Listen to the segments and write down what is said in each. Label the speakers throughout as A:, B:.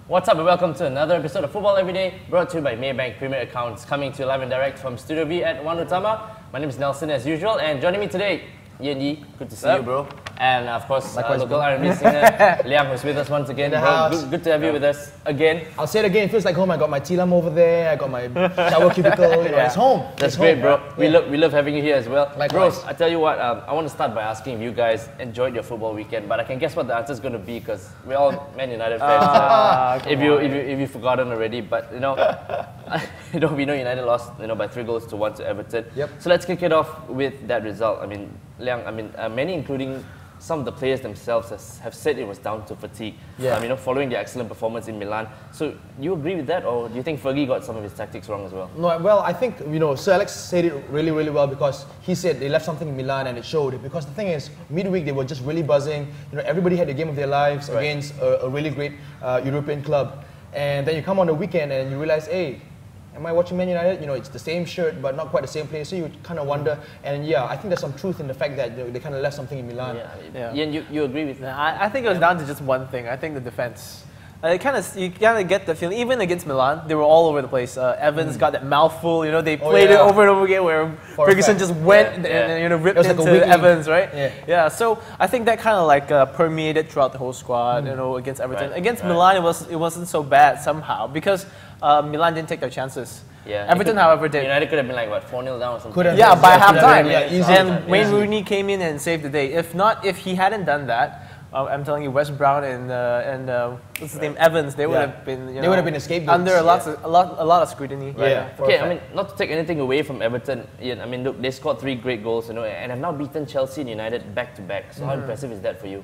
A: What's up and welcome to another episode of Football Everyday, brought to you by Maybank Premiere Accounts, coming to you live and direct from Studio V at One Utama. My name is Nelsen as usual, and joining me today, Ian Yee, good to see you, bro. And of course, local R&B singer Liang, who's with us once again. Bro, good to have you with us again.
B: I'll say it again, it feels like home. I got my tilam over there, I got my shower cubicle, it's home.
A: That's great, bro. We love having you here as well.
B: Likewise.
A: Bros, I tell you what, I want to start by asking if you guys enjoyed your football weekend, but I can guess what the answer is going to be because we're all Man United fans. If you've forgotten already, but we know United lost by 3-1 to Everton.
B: Yep.
A: So let's kick it off with that result. I mean, Liang, many including some of the players themselves have said it was down to fatigue.
B: Yeah.
A: Following their excellent performance in Milan. So you agree with that, or do you think Fergie got some of his tactics wrong as well?
B: No, well, I think Sir Alex said it really well because he said they left something in Milan and it showed. Because the thing is, midweek they were just really buzzing. Everybody had the game of their lives against a really great European club, and then you come on the weekend and you realize, hey, am I watching Man United? It's the same shirt, but not quite the same place. So you kind of wonder. And yeah, I think there's some truth in the fact that they kind of left something in Milan.
A: Yeah. Ian, you agree with that?
C: I think it was down to just one thing. I think the defense. You kind of get the feeling. Even against Milan, they were all over the place. Evans got that mouthful. They played it over and over again, where Ferguson just went and ripped into Evans, right? Yeah. So I think that kind of permeated throughout the whole squad. Against Everton. Against Milan, it wasn't so bad somehow because Milan didn't take their chances.
A: Yeah.
C: Everton, however, did.
A: United could have been like 4-0 down or something.
C: By half-time.
B: And
C: Wayne Rooney came in and saved the day. If he hadn't done that, I'm telling you, West Brown and what's his name, Evans, they would have been
B: they would have been escaped
C: under a lot of scrutiny.
A: Okay, not to take anything away from Everton, Ian, look, they scored 3 great goals, and have now beaten Chelsea and United back to back. So how impressive is that for you?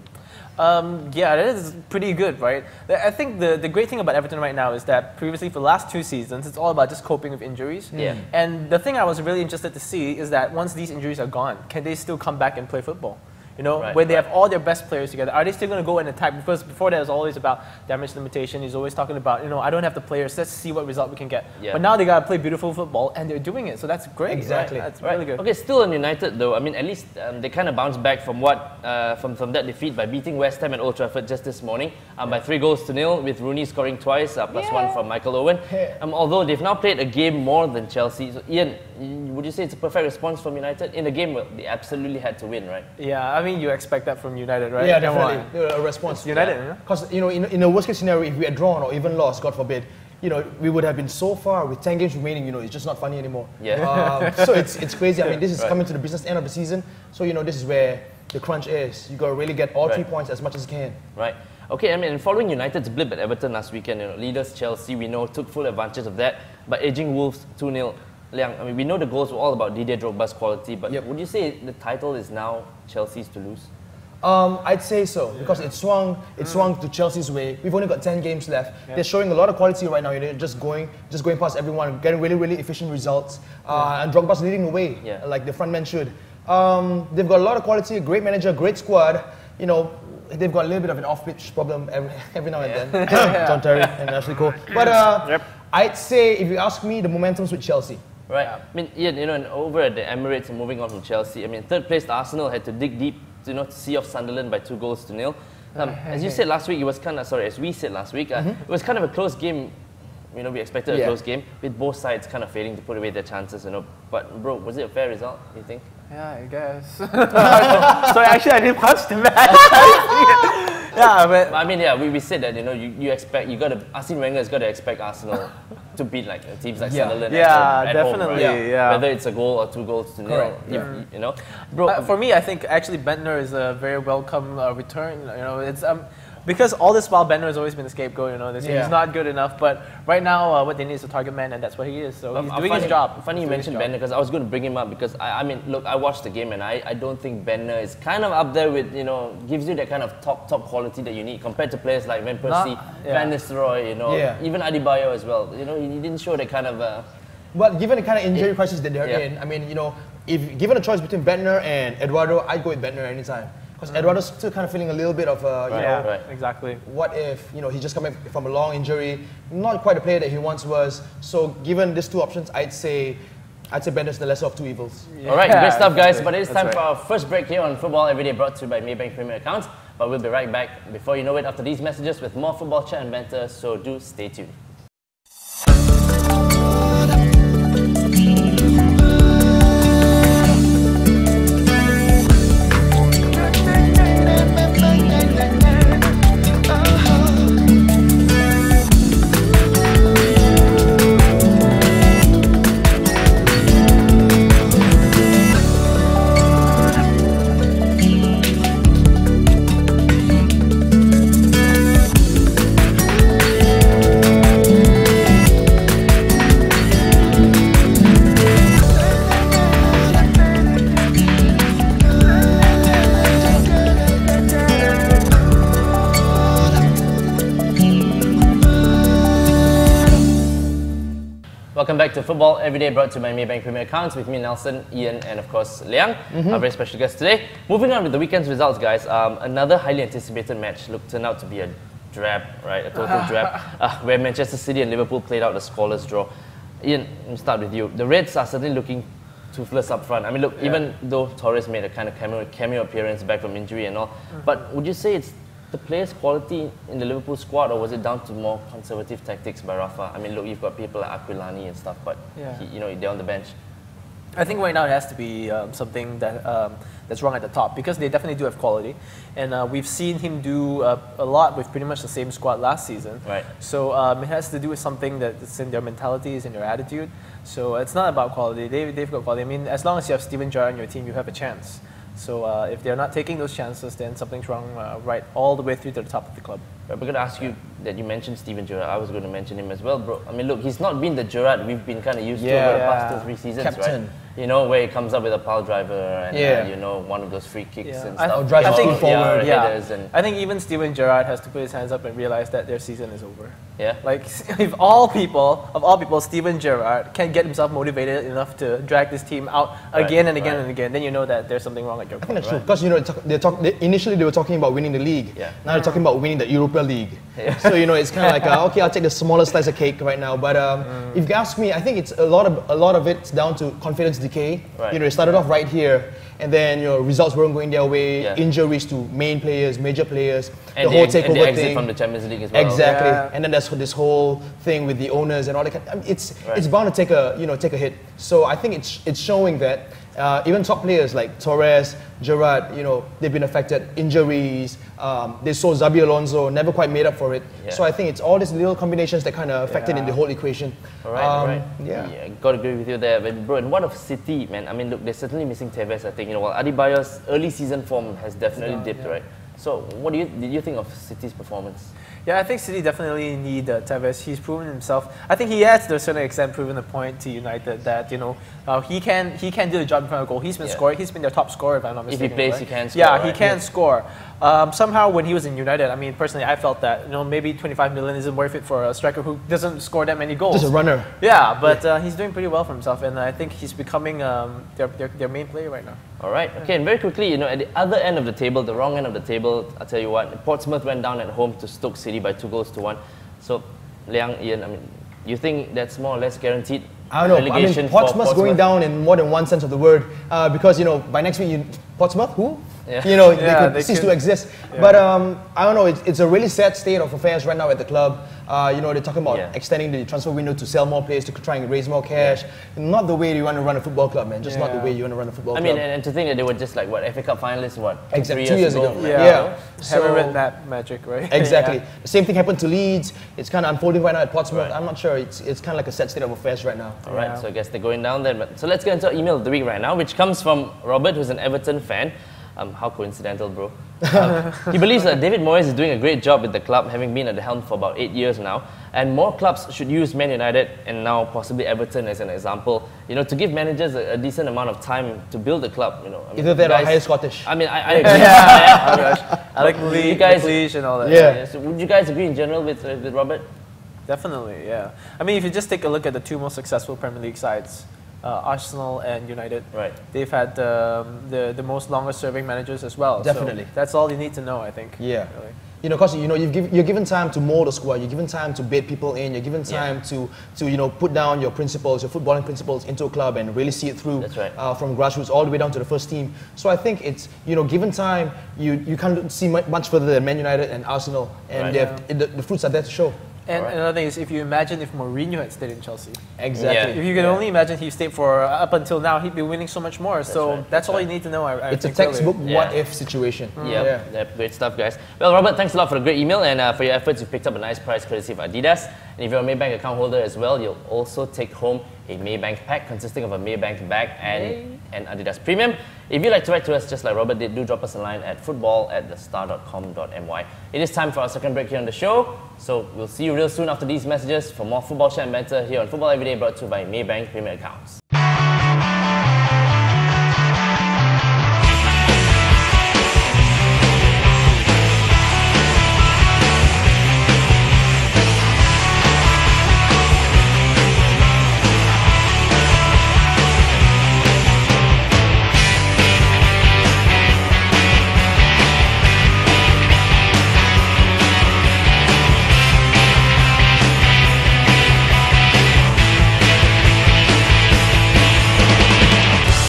C: Yeah, that is pretty good, right? I think the great thing about Everton right now is that previously for the last 2 seasons, it's all about just coping with injuries.
A: Yeah.
C: And the thing I was really interested to see is that once these injuries are gone, can they still come back and play football? Where they have all their best players together. Are they still going to go and attack? Because before that, it was always about damage limitation. He's always talking about, I don't have the players. Let's see what result we can get. Yeah. But now they got to play beautiful football, and they're doing it. So that's great.
B: Exactly.
C: That's really good.
A: Okay, still on United though. At least they kind of bounced back from from that defeat by beating West Ham at Old Trafford just this morning by 3-0 with Rooney scoring twice, plus 1 from Michael Owen. Although they've now played a game more than Chelsea. So Ian, would you say it's a perfect response from United in a game where they absolutely had to win, right?
C: Yeah, you expect that from United, right?
B: Yeah, definitely. A response.
C: United,
B: because in a worst case scenario, if we had drawn or even lost, God forbid, we would have been so far with 10 games remaining. It's just not funny anymore.
A: Yeah.
B: So it's crazy. This is coming to the business end of the season. So this is where the crunch is. You got to really get all 3 points as much as you can.
A: Right. Okay. Following United's blip at Everton last weekend, leaders Chelsea, we know, took full advantage of that by edging Wolves 2-0. Liang, we know the goals were all about Didier Drogba's quality, but would you say the title is now Chelsea's to lose?
B: I'd say so because it swung to Chelsea's way. We've only got 10 games left. They're showing a lot of quality right now. They're just going past everyone, getting really efficient results. And Drogba's leading the way, like the front men should. They've got a lot of quality, great manager, great squad. They've got a little bit of an off-pitch problem every now and then. John Terry and Ashley Cole. But I'd say, if you ask me, the momentum's with Chelsea.
A: Right. Ian, and over at the Emirates and moving on from Chelsea, third place Arsenal had to dig deep to see off Sunderland by 2-0. As you said last week, it was as we said last week, it was kind of a close game. We expected a close game with both sides kind of failing to put away their chances. But bro, was it a fair result? You think?
C: Yeah, I guess. Sorry, actually, I didn't watch the match.
A: We said that Arsene Wenger's got to expect Arsenal to beat teams like Sunderland at home, right? Whether it's a goal or 2-0.
C: Bro, for me, I think actually Bentner is a very welcome return. It's because all this while Bentner has always been the scapegoat. He's not good enough. But right now, what they need is a target man, and that's what he is. So he's doing his job.
A: Funny you mentioned Bentner because I was going to bring him up because look, I watched the game and I don't think Bentner is kind of up there with gives you that kind of top quality that you need compared to players like Van Persie, Van Nistelrooy, even Adebayo as well. He didn't show that kind of.
B: Well, given the kind of injury crisis that they're in, if given a choice between Bentner and Eduardo, I'd go with Bentner anytime. Because Eduardo's still kind of feeling a little bit of,
C: exactly.
B: What if, he's just coming from a long injury, not quite the player that he once was. So given these 2 options, I'd say Bentner's the lesser of 2 evils.
A: All right, great stuff, guys. But it is time for our first break here on Football Everyday, brought to you by Maybank Premiere Accounts. But we'll be right back before you know it after these messages with more football chat and banter, so do stay tuned. Welcome back to Football Everyday, brought to you by Maybank Premiere Accounts with me, Nelsen, Ian, and of course, Liang, our very special guest today. Moving on with the weekend's results, guys. Another highly anticipated match turned out to be a drab, right? A total drab, where Manchester City and Liverpool played out the scoreless draw. Ian, let me start with you. The Reds are certainly looking toothless up front. I mean, look, even though Torres made a kind of cameo appearance back from injury and all, but would you say it's the players' quality in the Liverpool squad, or was it down to more conservative tactics by Rafa? I mean, look, you've got people like Aquilani and stuff, but they're on the bench.
C: I think right now it has to be something that that's wrong at the top, because they definitely do have quality, and we've seen him do a lot with pretty much the same squad last season.
A: Right.
C: So it has to do with something that's in their mentalities and their attitude. So it's not about quality. They've got quality. I mean, as long as you have Steven Gerrard on your team, you have a chance. So if they're not taking those chances, then something's wrong right all the way through to the top of the club.
A: We're going to ask you that you mentioned Steven Gerrard. I was going to mention him as well, bro. I mean, look, he's not been the Gerrard we've been kind of used to over the past 2-3 seasons,
B: Captain.
A: right? You know, where he comes up with a pile driver and, you know, one of those free kicks and stuff.
B: I think forward.
A: Headers and
C: I think even Steven Gerrard has to put his hands up and realize that their season is over.
A: Yeah.
C: Like, if of all people, Steven Gerrard can get himself motivated enough to drag this team out again and again and again, then you know that there's something wrong at your club.
B: I think that's true, because you know initially they were talking about winning the league.
A: Yeah.
B: Now they're talking about winning the Europa League. Yeah. So you know it's kind of like okay, I'll take the smaller slice of cake right now. But if you ask me, I think it's a lot of it's down to confidence decay.
A: Right.
B: You know, it started off right here, and then you know results weren't going their way. Yeah. Injuries to main players, major players,
A: and
B: the whole takeover
A: and the exit
B: thing
A: from the Champions League as well.
B: Exactly, and then there's this whole thing with the owners and all that. I mean, it's bound to take a hit. So I think it's showing that. Even top players like Torres, Gerrard, you know, they've been affected. Injuries. They saw Xabi Alonso, never quite made up for it. Yeah. So I think it's all these little combinations that kind of affected in the whole equation.
A: All right. Yeah, got to agree with you there. But bro, and what of City, man? I mean, look, they're certainly missing Tevez. I think, you know, while Adebayor's early season form has definitely dipped, right? So, what did you think of City's performance?
C: Yeah, I think City definitely need Tevez. He's proven himself. I think he has, to a certain extent, proven the point to United that he can do the job in front of goal. He's been scoring. He's been their top scorer, if I'm not mistaken.
A: If he plays, he can score.
C: Yeah, he can score. Somehow, when he was in United, I mean, personally, I felt that maybe 25 million isn't worth it for a striker who doesn't score that many goals.
B: Just a runner.
C: Yeah, but he's doing pretty well for himself, and I think he's becoming their main player right now.
A: All right. Okay, and very quickly, you know, at the other end of the table, the wrong end of the table, I'll tell you what, Portsmouth went down at home to Stoke City by 2-1. So, Liang Ian, I mean, you think that's more or less guaranteed?
B: I don't know. I mean, Portsmouth's going down in more than one sense of the word, because you know by next week, Portsmouth, who? Yeah. You know, they could cease to exist. Yeah. But I don't know. It's a really sad state of affairs right now at the club. You know, they're talking about extending the transfer window to sell more players to try and raise more cash. Not the way you want to run a football club, man. Just not the way you want to run a football club.
A: I mean, and to think that they were just like FA Cup finalists,
B: exactly 2 years ago.
C: Yeah. Haven't read that magic, right?
B: Exactly. The same thing happened to Leeds. It's kind of unfolding right now at Portsmouth. I'm not sure. It's kind of like a sad state of affairs right now.
A: All right. So I guess they're going down then. But so let's get into our email of the week right now, which comes from Robert, who's an Everton fan. How coincidental, bro. He believes that David Moyes is doing a great job with the club, having been at the helm for about 8 years now, and more clubs should use Man United and now possibly Everton as an example, you know, to give managers a decent amount of time to build the club, you know. I mean,
B: either that or higher Scottish.
A: I mean, I agree.
C: I like you guys and all that.
B: Yeah.
A: So would you guys agree in general with Robert?
C: Definitely, yeah. I mean, if you just take a look at the two most successful Premier League sides, Arsenal and United.
A: Right.
C: They've had the most longest serving managers as well.
B: Definitely.
C: So that's all you need to know, I think.
B: Yeah.
C: Really.
B: because you're given time to mold the squad, you're given time to bait people in, you're given time to put down your principles, your footballing principles into a club and really see it through.
A: That's right.
B: From grassroots all the way down to the first team. So I think it's given time, you can't see much further than Man United and Arsenal, and the fruits are there to show.
C: And another thing is, if you imagine if Mourinho had stayed in Chelsea.
B: Exactly.
C: If you can only imagine he stayed for up until now, he'd be winning so much more. That's all you need to know.
B: It's a textbook what-if situation.
A: Great stuff, guys. Well, Robert, thanks a lot for the great email and for your efforts. You picked up a nice prize courtesy of Adidas. And if you're a Maybank account holder as well, you'll also take home a Maybank pack consisting of a Maybank bag and an Adidas Premium. If you'd like to write to us just like Robert did, do drop us a line at football@thestar.com.my. It is time for our second break here on the show, so we'll see you real soon after these messages for more football chat and banter here on Football Everyday, brought to you by Maybank Premiere Accounts.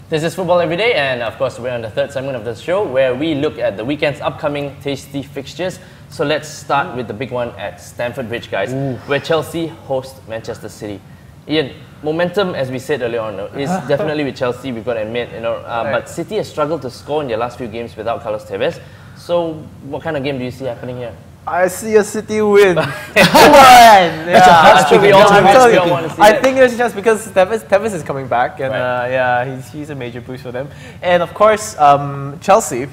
A: This is Football Everyday, and of course we're on the third segment of the show where we look at the weekend's upcoming tasty fixtures. So let's start with the big one at Stamford Bridge, guys, where Chelsea host Manchester City. Ian, momentum, as we said earlier on, is definitely with Chelsea, we've got to admit, but City has struggled to score in their last few games without Carlos Tevez. So what kind of game do you see happening here?
C: I see a City win. Come on! I think it's just because Tevez is coming back, and he's a major boost for them. And of course, Chelsea,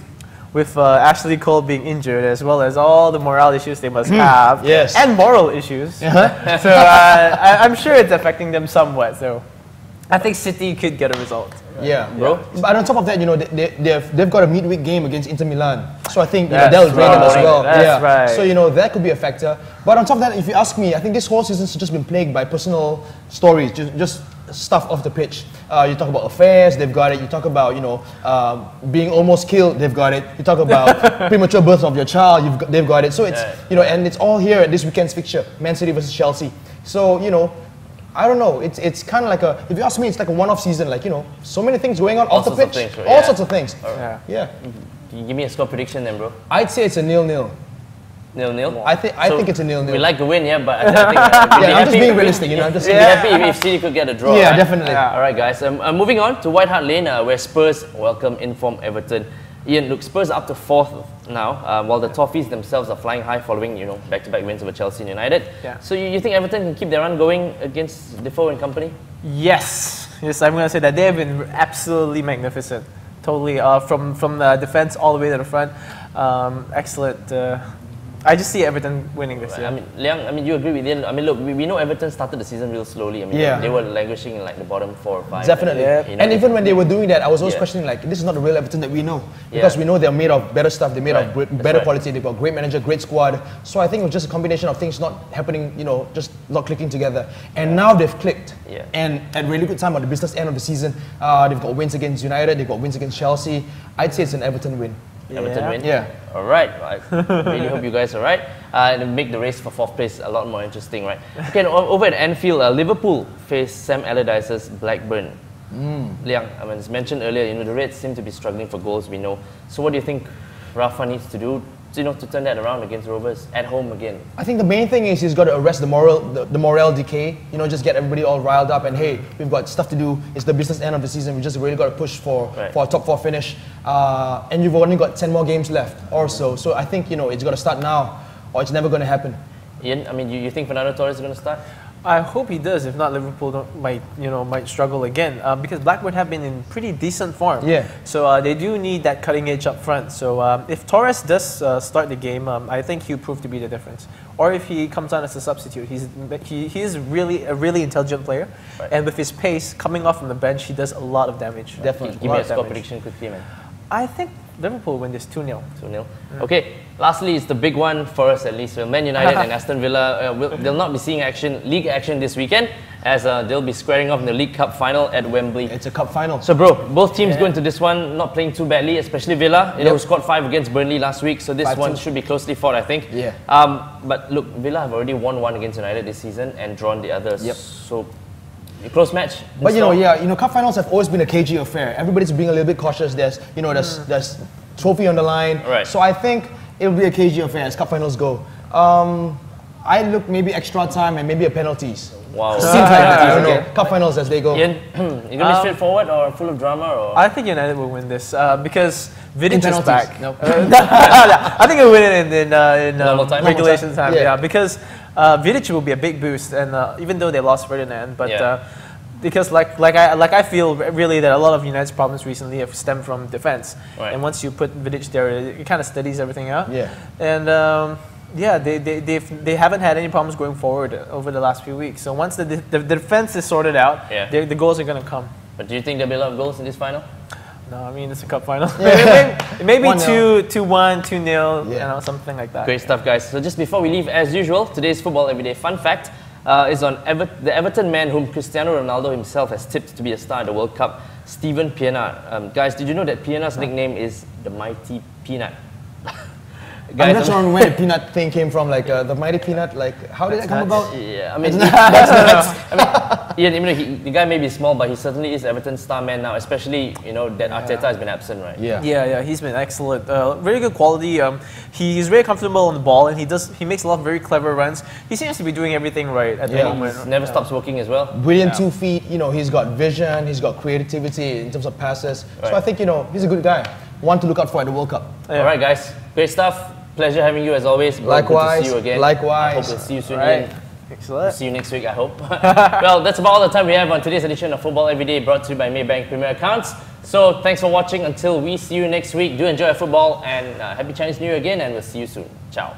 C: with Ashley Cole being injured, as well as all the morale issues they must have, and moral issues. So I'm sure it's affecting them somewhat. So I think City could get a result.
B: Bro. But on top of that, they've got a midweek game against Inter Milan, so I think they'll drain them as well.
C: That's right.
B: So that could be a factor. But on top of that, if you ask me, I think this whole season's just been plagued by personal stories, just stuff off the pitch. You talk about affairs, they've got it. You talk about being almost killed, they've got it. You talk about premature birth of your child, they've got it. So it's and it's all here at this weekend's fixture, Man City versus Chelsea. So I don't know. It's kind of like if you ask me, it's like a one-off season. Like so many things going on off the pitch, all sorts of things.
A: Can you give me a score prediction then, bro?
B: I'd say it's a 0-0.
A: 0-0.
B: I think it's a 0-0.
A: We like to win, but I think
B: I'm just being realistic. I'm just
A: be happy if City could get a draw.
B: Yeah, definitely.
A: All right, guys. Moving on to White Hart Lane, where Spurs welcome informed Everton. Ian, look, Spurs are up to 4th now, while the Toffees themselves are flying high following, back-to-back wins over Chelsea and United. So you think Everton can keep their run going against Defoe and company? Yes, I'm going to say that they have been absolutely magnificent. Totally, from the defense all the way to the front. Excellent. I just see Everton winning this year. Liang, you agree with Ian? Look, we know Everton started the season real slowly. They were languishing in like the bottom 4 or 5.
B: Definitely. And even when they were doing that, I was always questioning this is not the real Everton that we know. Because we know they're made of better stuff, they're made of better quality, they've got a great manager, great squad. So I think it was just a combination of things not happening, just not clicking together. And now they've clicked. And at a really good time at the business end of the season, they've got wins against United, they've got wins against Chelsea. I'd say it's an Everton win.
A: Everton win?
B: Yeah.
A: All right. I really hope you guys are right. And make the race for 4th place a lot more interesting, right? Okay, over at Anfield, Liverpool face Sam Allardyce's Blackburn. Liang, as mentioned earlier, the Reds seem to be struggling for goals, we know. So what do you think Rafa needs to do to turn that around against Rovers at home again? I
B: think the main thing is he's got to arrest the morale decay. Just get everybody all riled up and hey, we've got stuff to do. It's the business end of the season. We just really got to push for a top 4 finish. And you've only got 10 more games left or so. So I think it's got to start now, or it's never going to happen.
A: Ian, you think Fernando Torres is going to start?
C: I hope he does. If not, Liverpool might struggle again because Blackburn have been in pretty decent form. So they do need that cutting edge up front. So if Torres does start the game, I think he'll prove to be the difference. Or if he comes on as a substitute, he is really a really intelligent player, and with his pace coming off from the bench, he does a lot of damage.
A: Definitely. Give me a score prediction quickly, man.
C: I think Liverpool win this 2-0.
A: 2-0. Okay, lastly, it's the big one for us at least. Man United and Aston Villa, they'll not be seeing league action this weekend, as they'll be squaring off in the League Cup final at Wembley.
B: It's a cup final.
A: So bro, both teams go into this one not playing too badly, especially Villa, who scored 5 against Burnley last week, so this one should be closely fought, I think.
B: Yeah.
A: But look, Villa have already won 1 against United this season and drawn the others.
B: Yep.
A: So close match.
B: But cup finals have always been a cagey affair. Everybody's being a little bit cautious. There's trophy on the line.
A: Right.
B: So I think it'll be a cagey affair as cup finals go. I look maybe extra time and maybe a penalties.
A: Wow.
B: Seems like that. I don't know. Cup finals as they go.
A: Ian, you gonna be straightforward or full of drama? Or?
C: I think United will win this because Vidic is back.
B: Nope.
C: I think we'll win it in regulation time.
B: Yeah.
C: Because Vidic will be a big boost, and even though they lost Ferdinand, but because like I feel really that a lot of United's problems recently have stemmed from defense, and once you put Vidic there, it kind of steadies everything out.
B: Yeah.
C: And they haven't had any problems going forward over the last few weeks. So once the defense is sorted out, the goals are going to come.
A: But do you think there'll be a lot of goals in this final?
C: No, I mean, it's a cup final. Maybe 2-1, 2-0, something like that.
A: Great stuff, guys. So just before we leave, as usual, today's Football Everyday fun fact is on the Everton man whom Cristiano Ronaldo himself has tipped to be a star in the World Cup, Steven Pienaar. Guys, did you know that Pienaar's nickname is the Mighty Peanut?
B: Guys, I'm not sure where the peanut thing came from, like the Mighty Peanut, like how did that come about?
A: Yeah, I mean, the guy may be small, but he certainly is Everton's star man now, especially, that Arteta has been absent, right?
C: Yeah, he's been excellent. Very good quality. He's very comfortable on the ball, and he makes a lot of very clever runs. He seems to be doing everything right at the moment.
A: He never stops working as well.
B: Brilliant 2 feet, he's got vision, he's got creativity in terms of passes. Right. So I think, he's a good guy. One to look out for at the World Cup.
A: Alright guys, great stuff. Pleasure having you as always.
B: Likewise.
A: Good to see you again.
B: Likewise.
A: I hope we'll see you soon.
C: Right. Excellent.
A: We'll see you next week, I hope. Well, that's about all the time we have on today's edition of Football Everyday, brought to you by Maybank Premiere Accounts. So thanks for watching. Until we see you next week, do enjoy football and happy Chinese New Year again, and we'll see you soon. Ciao.